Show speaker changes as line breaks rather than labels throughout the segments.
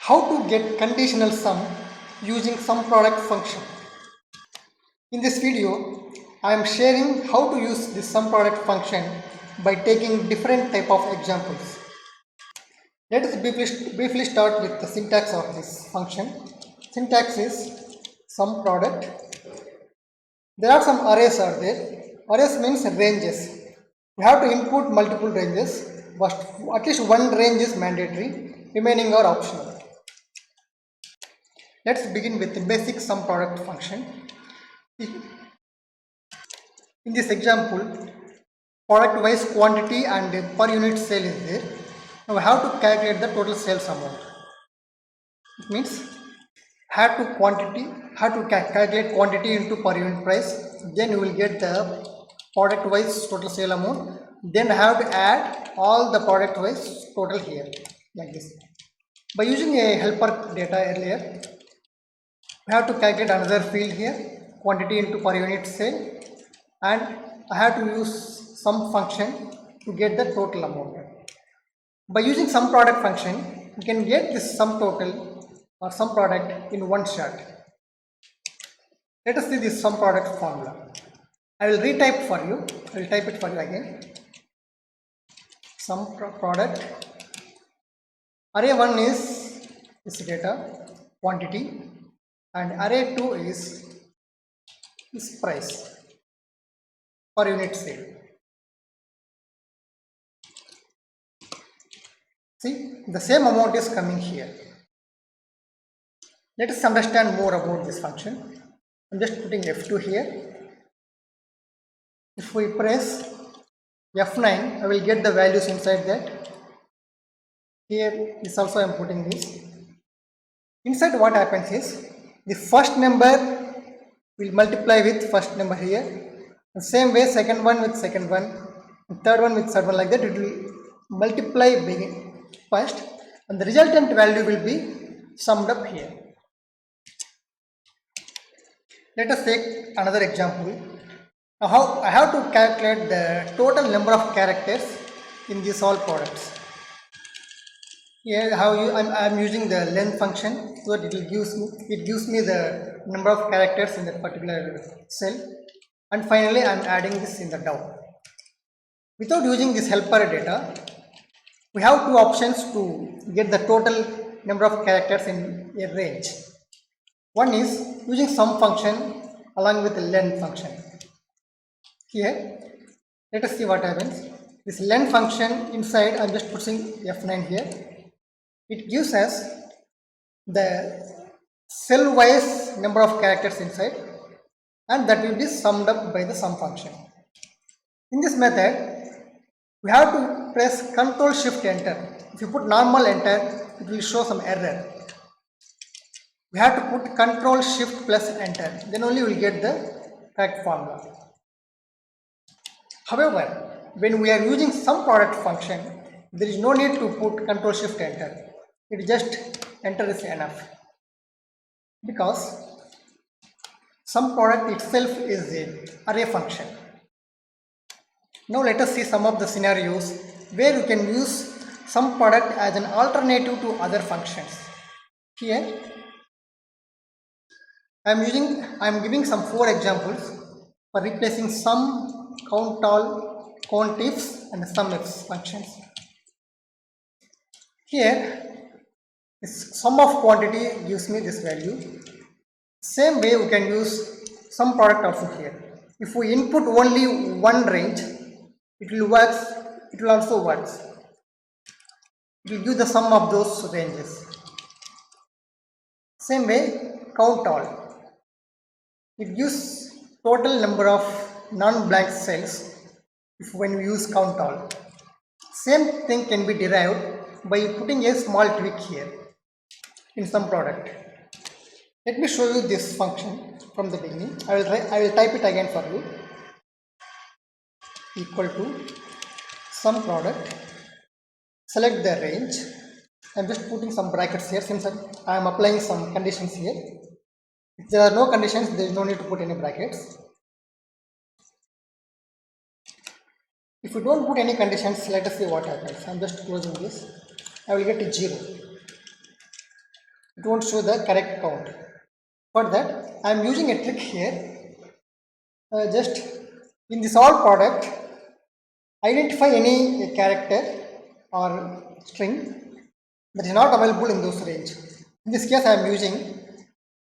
How to get conditional sum using sum product function. In this video, I am sharing how to use this sum product function by taking different type of examples. Let us briefly start with the syntax of this function. Syntax is sum product. There are some arrays are there. Arrays means ranges. You have to input multiple ranges, but at least one range is mandatory, remaining are optional. Let's begin with the basic sum product function. In this example, product wise quantity and per unit sale is there. Now we have to calculate the total sales amount. It means have to calculate quantity into per unit price, then you will get the product wise total sale amount, then have to add all the product wise total here like this. By using a helper data earlier, we have to calculate another field here, quantity into per unit sale, and I have to use sum function to get the total amount. By using sum product function, you can get this sum total or sum product in one shot. Let us see this sum product formula. I will retype for you. I will type it for you again. Sum product. Array 1 is data, quantity, and array 2 is price per unit sale. See, the same amount is coming here. Let us understand more about this function. I am just putting F2 here. If we press F9, I will get the values inside that. Here is also I am putting this. Inside what happens is, the first number will multiply with first number here. The same way second one with second one, and third one with third one, like that it will multiply first, and the resultant value will be summed up here. Let us take another example. Now I have to calculate the total number of characters in these all products. Here I am using the length function, so that it gives me the number of characters in that particular cell, and finally I am adding this in the down. Without using this helper data, we have two options to get the total number of characters in a range. One is using sum function along with the length function. Here, let us see what happens. This length function inside, I am just putting F9 here. It gives us the cell wise number of characters inside, and that will be summed up by the sum function. In this method, we have to press Ctrl Shift Enter. If you put normal enter, it will show some error. We have to put Ctrl Shift plus Enter, then only you will get the correct formula. However, when we are using sum product function, there is no need to put Ctrl Shift Enter. It just enter is enough, because sum product itself is an array function. Now let us see some of the scenarios where you can use sum product as an alternative to other functions. Here I am giving some 4 examples for replacing sum, count all, countifs, and sumifs functions. Here, this sum of quantity gives me this value. Same way we can use sum product also here. If we input only one range, it will also work. It will give the sum of those ranges. Same way, count all. It gives total number of non-blank cells when we use count all. Same thing can be derived by putting a small tweak here in sum product. Let me show you this function from the beginning. I will type it again for you. Equal to sum product. Select the range. I am just putting some brackets here since I am applying some conditions here. If there are no conditions, there is no need to put any brackets. If you don't put any conditions, let us see what happens. I am just closing this. I will get a 0. it won't show the correct count. For that, I am using a trick here. Just in this all product, identify any character or string that is not available in those range. In this case, I am using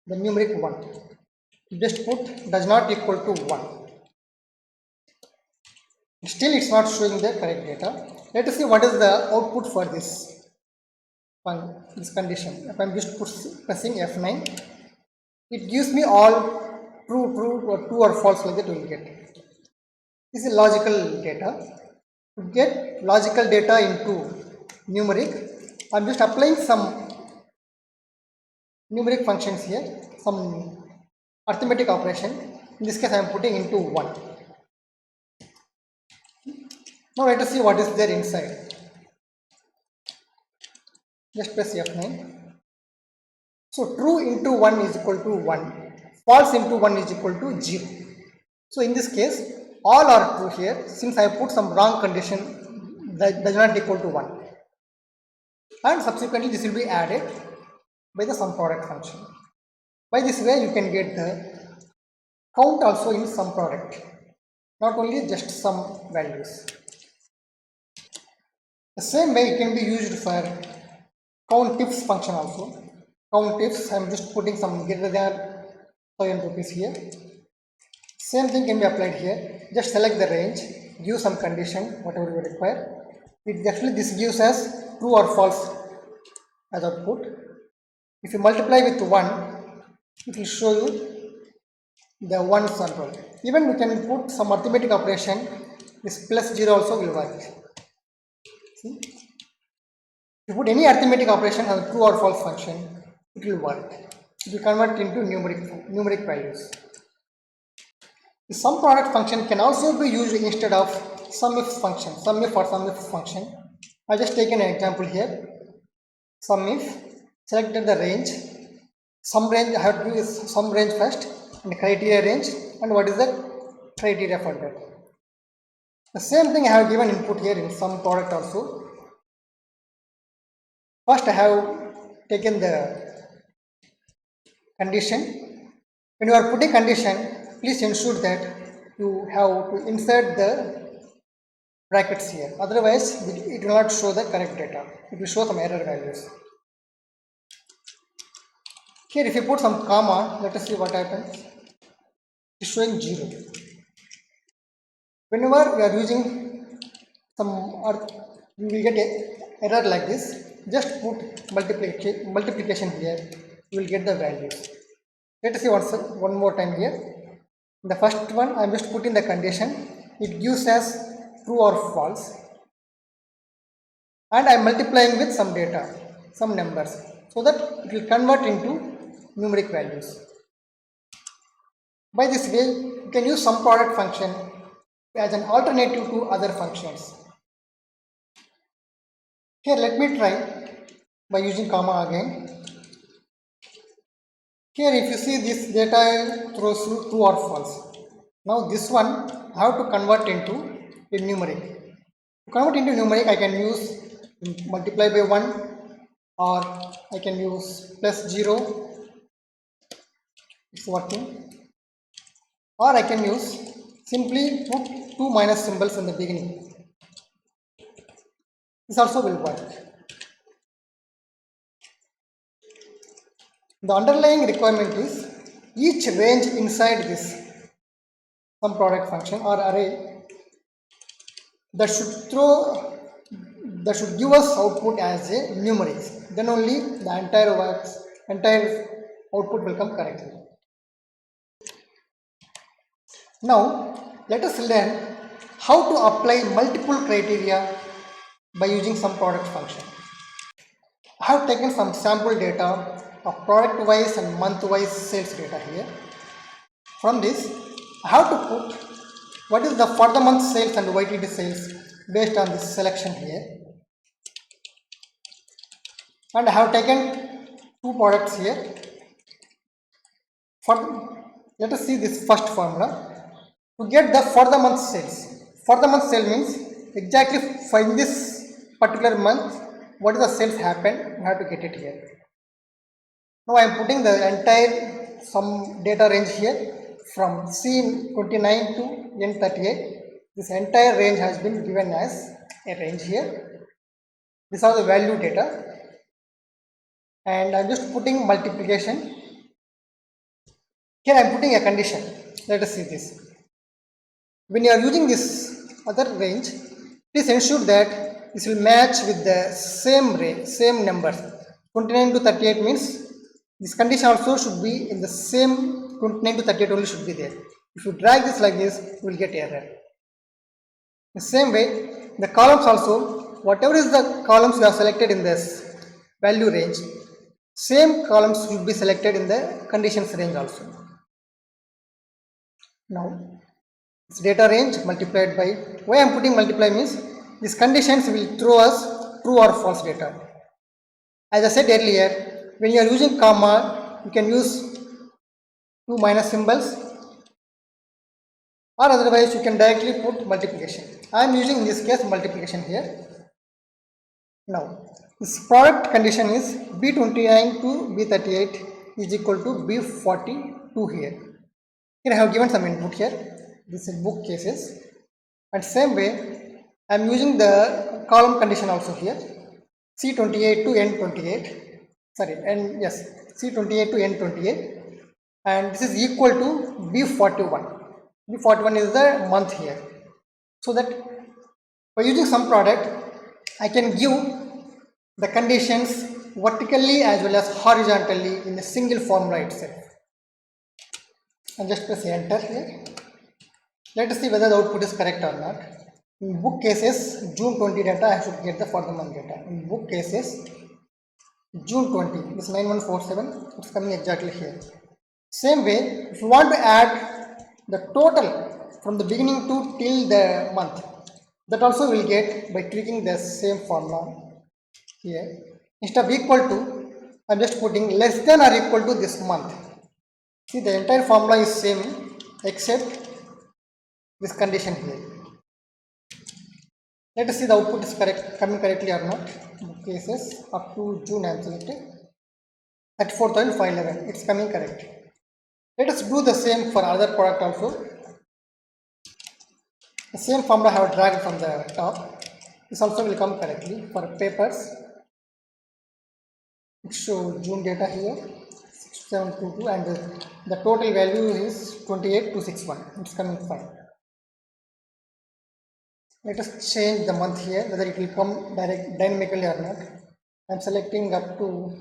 the numeric 1. Just put does not equal to 1. Still, it's not showing the correct data. Let us see what is the output for this condition. If I'm just pressing F9, it gives me all true, or true or false like that we will get. This is logical data. To get logical data into numeric, I'm just applying some numeric functions here, some arithmetic operation. In this case, I am putting into 1. Now let us see what is there inside. Just press F9. So true into 1 is equal to 1, false into 1 is equal to 0. So in this case, all are true here since I put some wrong condition that does not equal to 1. And subsequently this will be added by the sum product function. By this way you can get the count also in sum product, not only just some values. The same way it can be used for count ifs function also. Count ifs, I am just putting some greater than 1000 rupees here. Same thing can be applied here. Just select the range, give some condition, whatever you require. This gives us true or false as output. If you multiply with 1, it will show you the 1 sample. Even we can put some arithmetic operation. This plus 0 also will work. See? If you put any arithmetic operation as a true or false function, it will work. It will convert into numeric values. The sum product function can also be used instead of sum if function, sum if or sum if function. I just taken an example here. Sum if, selected the range, sum range, I have to do is sum range first and criteria range, and what is the criteria for that. The same thing I have given input here in sum product also. First I have taken the condition. When you are putting condition, please ensure that you have to insert the brackets here, otherwise it will not show the correct data, it will show some error values. Here if you put some comma, let us see what happens. It is showing 0. Whenever we are using some we will get an error like this. Just put multiplication here, you will get the values. Let us see one more time here. The first one I am just putting the condition, it gives us true or false, and I am multiplying with some data, some numbers, so that it will convert into numeric values. By this way you can use sum product function as an alternative to other functions. Here let me try by using comma again. Here if you see this data throws true or false. Now this one I have to convert into a numeric. To convert into numeric I can use multiply by 1, or I can use plus 0, it's working, or I can use simply put 2 minus symbols in the beginning. This also will work. The underlying requirement is each range inside this sum product function or array that should give us output as a numeric. Then only the entire output will come correctly. Now let us learn how to apply multiple criteria by using sum product function. I have taken some sample data of product wise and month wise sales data here. From this I have to put what is the for the month sales and YTD sales based on this selection here, and I have taken 2 products here. Let us see this first formula. To get the for the month sales, for the month sale means exactly for this particular month what is the sales happened, you have to get it here. Now I am putting the entire some data range here from C29 to N38. This entire range has been given as a range here. These are the value data, and I am just putting multiplication. Here I am putting a condition. Let us see this. When you are using this other range, please ensure that this will match with the same range, same numbers. 29 to 38 means this condition also should be in the same 29 to 38 only should be there. If you drag this like this, you will get error. The same way, the columns also, whatever is the columns you have selected in this value range, same columns should be selected in the conditions range also. Now, this data range multiplied by, why I am putting multiply means these conditions will throw us true or false data. As I said earlier, when you are using comma, you can use two minus symbols, or otherwise you can directly put multiplication. I am using in this case multiplication here. Now, this product condition is B29 to B38 is equal to B42 here. Here I have given some input here. This is book cases, and same way I am using the column condition also here, C28 to N28, sorry, and yes, C28 to N28, and this is equal to B41. B41 is the month here. So that by using some product, I can give the conditions vertically as well as horizontally in a single formula itself. And just press enter here. Let us see whether the output is correct or not. In book cases, June 20 data, I should get the for the month data. In book cases, June 20, this 9147, it's coming exactly here. Same way, if you want to add the total from the beginning to till the month, that also will get by clicking the same formula here. Instead of equal to, I'm just putting less than or equal to this month. See, the entire formula is same except this condition here. Let us see the output is correct, coming correctly or not. Book cases up to June I am selected. 34,511, it's coming correct. Let us do the same for other product also. The same formula I have dragged from the top. This also will come correctly for papers. It shows June data here 6722, and the total value is 28261. It's coming fine. Let us change the month here, whether it will come dynamically or not. I am selecting up to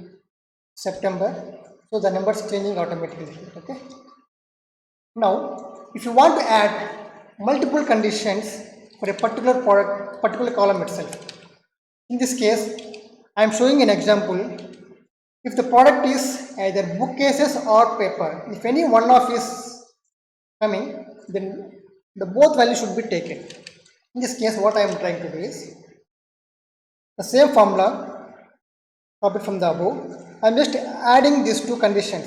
September, so the numbers changing automatically here. Okay. Now, if you want to add multiple conditions for a particular product, particular column itself, in this case, I am showing an example. If the product is either bookcases or paper, if any one of is coming, then the both values should be taken. In this case, what I am trying to do is the same formula copied from the above. I am just adding these two conditions,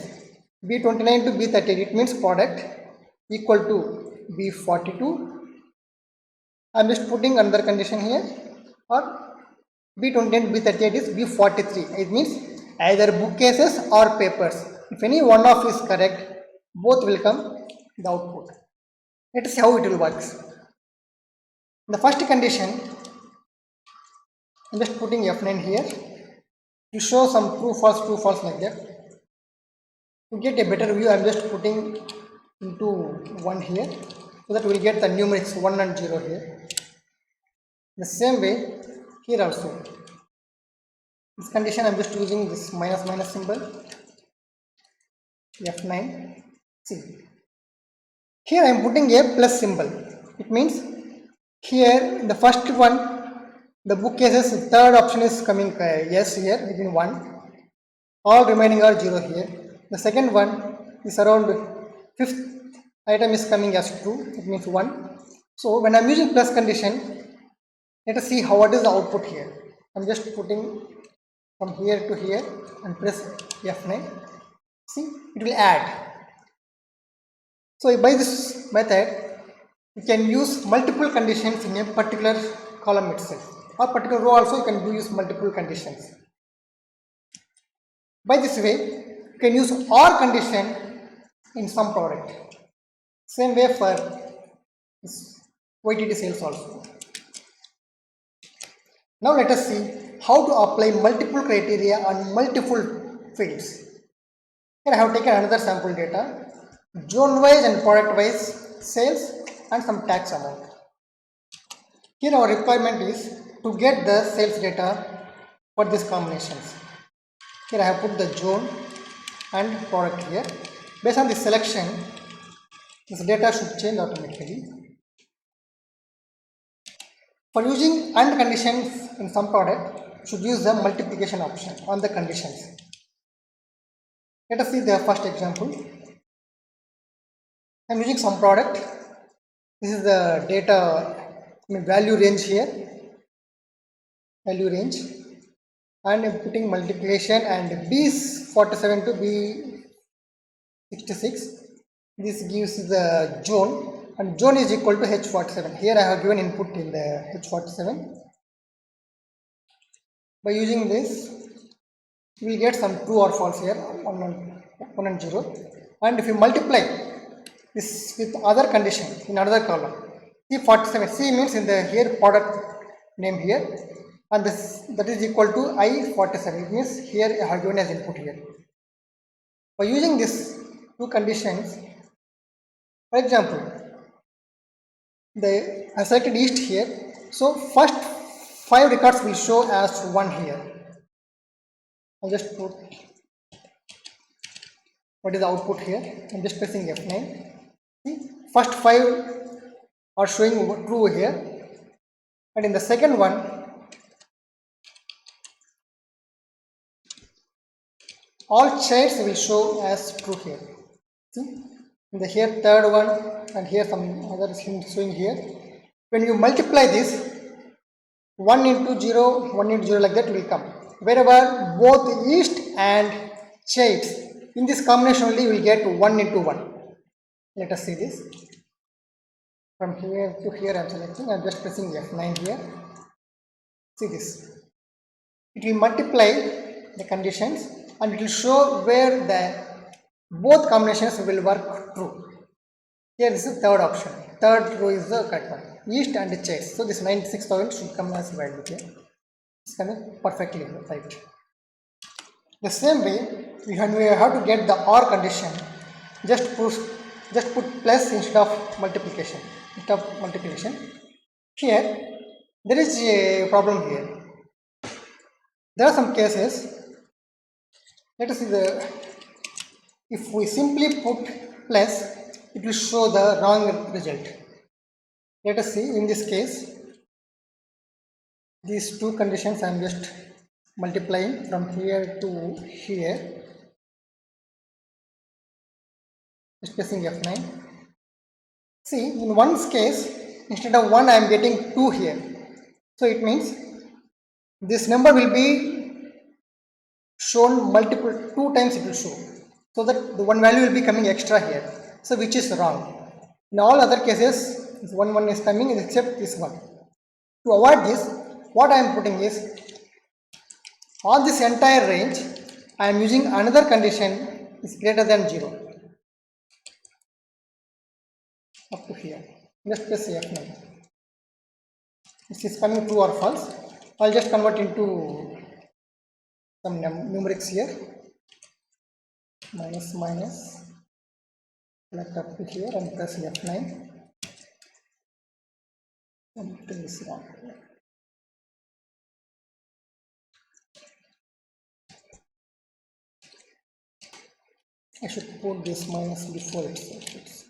B29 to B38. It means product equal to B42. I am just putting another condition here, or B29 to B38 is B43. It means either bookcases or papers. If any one of is correct, both will come the output. Let us see how it will work. In the first condition, I am just putting F9 here to show some true false like that. To get a better view, I am just putting into 1 here, so that we will get the numerics 1 and 0 here. The same way here also. This condition I am just using this minus symbol, F9. See, here I am putting a plus symbol. It means here in the first one, the bookcases, third option is coming yes here within 1. All remaining are 0 here. The second one is around 5th item is coming as true. It means 1. So when I am using plus condition, let us see what is the output here. I am just putting from here to here and press F9. See, it will add. So by this method, you can use multiple conditions in a particular column itself, or particular row also you can use multiple conditions. By this way, can use OR condition in some product. Same way for YTD sales also. Now let us see how to apply multiple criteria on multiple fields. Here I have taken another sample data, zone wise and product wise sales and some tax amount. Here our requirement is to get the sales data for these combinations. Here I have put the zone and product here. Based on this selection, this data should change automatically. For using AND conditions in some product, should use the multiplication option on the conditions. Let us see the first example. I am using some product. This is the data value range here, value range, and I am putting multiplication and B47 to B66. This gives the zone. And zone is equal to H47. Here I have given input in the H47. By using this, we will get some true or false here, 1 and 0. And if you multiply this with other condition in another column, C47, C means in the here product name here, and this that is equal to I47. It means here I have given as input here. By using these two conditions, for example, I selected East here, so first 5 records will show as 1 here. I'll just put what is the output here. I'm just pressing F9. See, first 5 are showing true here, and in the second one, all chairs will show as true here. See, in the here third one, and here some other things showing here. When you multiply this, 1 into 0, 1 into 0 like that will come. Wherever both East and shades, in this combination only will get 1 into 1. Let us see this. From here to here I am selecting, I am just pressing F9 here. See this. It will multiply the conditions and it will show where the both combinations will work true. Here is the third option. Third row is the correct one. East and chase. So this 96,000 should come as value here. It's coming perfectly right. The same way, when we have to get the OR condition, just put plus instead of multiplication. Here, there is a problem here. There are some cases. Let us see if we simply put plus, it will show the wrong result. Let us see, in this case, these two conditions I am just multiplying from here to here, just pressing F9. See, in one's case, instead of 1 I am getting 2 here. So it means this number will be shown multiple, 2 times it will show. So that the one value will be coming extra here. So which is wrong. In all other cases, 1 is coming except this one. To avoid this, what I am putting is, on this entire range, I am using another condition is greater than 0. Up to here. Just press F9. This is coming true or false. I'll just convert into some numerics here. Minus, select up to here and press F9. Something is wrong. I should put this minus before itself.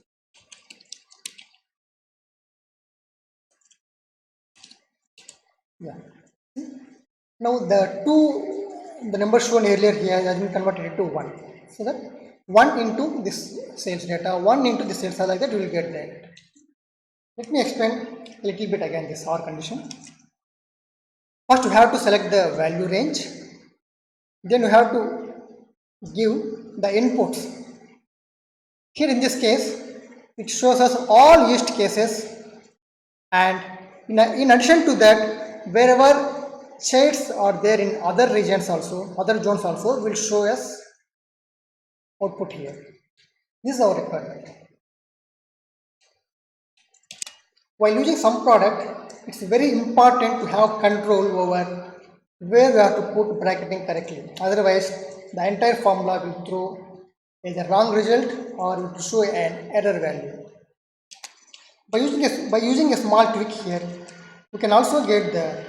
Yeah. Now the number shown earlier here has been converted into 1. So that 1 into this sales data, 1 into the sales, like that you will get that. Let me explain a little bit again this OR condition. First you have to select the value range, then you have to give the inputs. Here in this case, it shows us all East cases, and in addition to that, wherever shades are there in other regions also, other zones also will show us output here. This is our requirement. While using sum product, it's very important to have control over where we have to put bracketing correctly. Otherwise, the entire formula will throw either wrong result or it will show an error value. By using a small tweak here, you can also get the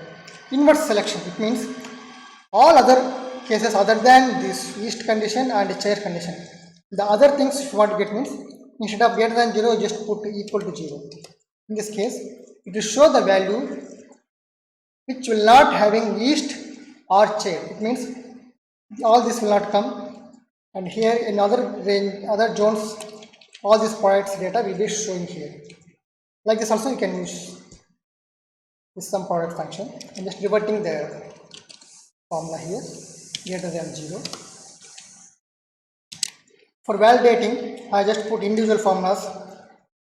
inverse selection. It means all other cases other than this yeast condition and chair condition. The other things if you want to get means instead of greater than 0, just put equal to 0. In this case, it will show the value which will not having yeast or chair. It means all this will not come, and here in other range, other zones, all these products data will be showing here. Like this also you can use this sum product function. I'm just reverting the formula here greater than 0. For validating, I just put individual formulas.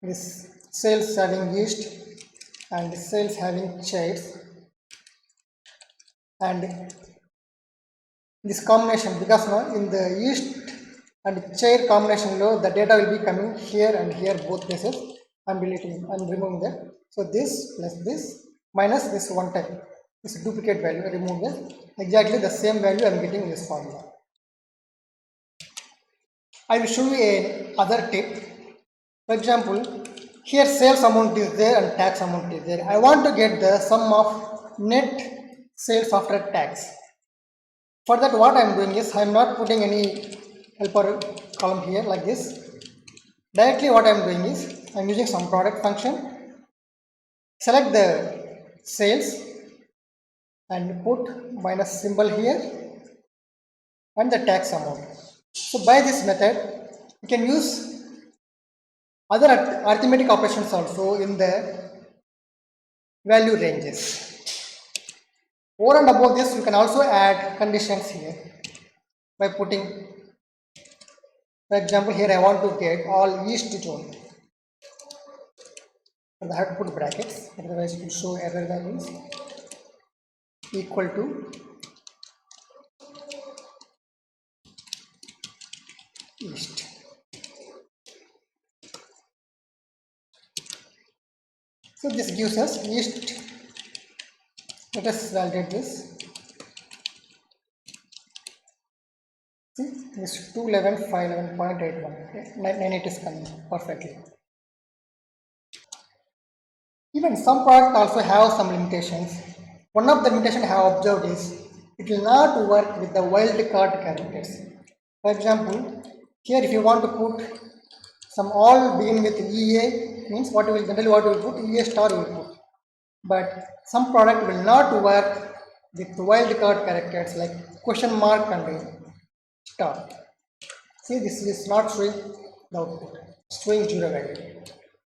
This cells having yeast and cells having chairs, and this combination, because now in the yeast and chair combination low, the data will be coming here and here both places. I'm removing that. So this plus this minus this one time, this duplicate value, I remove that. Exactly the same value I'm getting in this formula. I will show you another tip. For example, here sales amount is there and tax amount is there. I want to get the sum of net sales after tax. For that, what I am doing is I am not putting any helper column here like this. Directly what I am doing is I am using sum product function, select the sales and put minus symbol here and the tax amount. So by this method, you can use other arithmetic operations also in the value ranges. Over and above this, you can also add conditions here by putting, for example, here I want to get all yeast zone. So I have to put brackets, otherwise it will show error values equal to yeast. So this gives us yeast. Let us validate this. See, this 211, 511.81. Okay. 9 is coming perfectly. Even sum product also have some limitations. One of the limitations I have observed is it will not work with the wildcard characters. For example, here if you want to put some all begin with EA, means what you will generally what you will put EA star you will put. But some product will not work with wildcard characters like question mark and star. See, this is not showing the output, it's showing 0 value.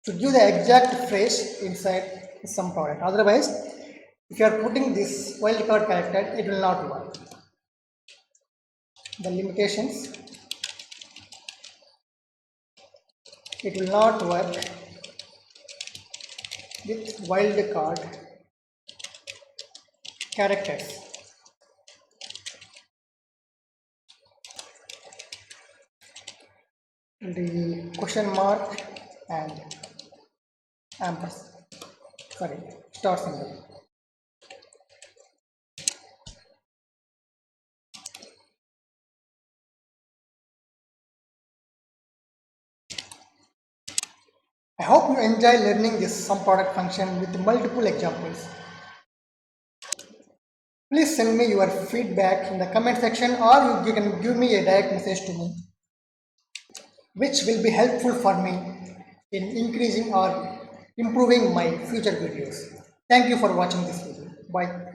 To give the exact phrase inside some product. Otherwise, if you are putting this wildcard character, it will not work. The limitations, it will not work with wildcard characters. The question mark and ampersand, sorry, star symbol. I hope you enjoy learning this sum product function with multiple examples. Please send me your feedback in the comment section, or you can give me a direct message to me, which will be helpful for me in increasing or improving my future videos. Thank you for watching this video. Bye.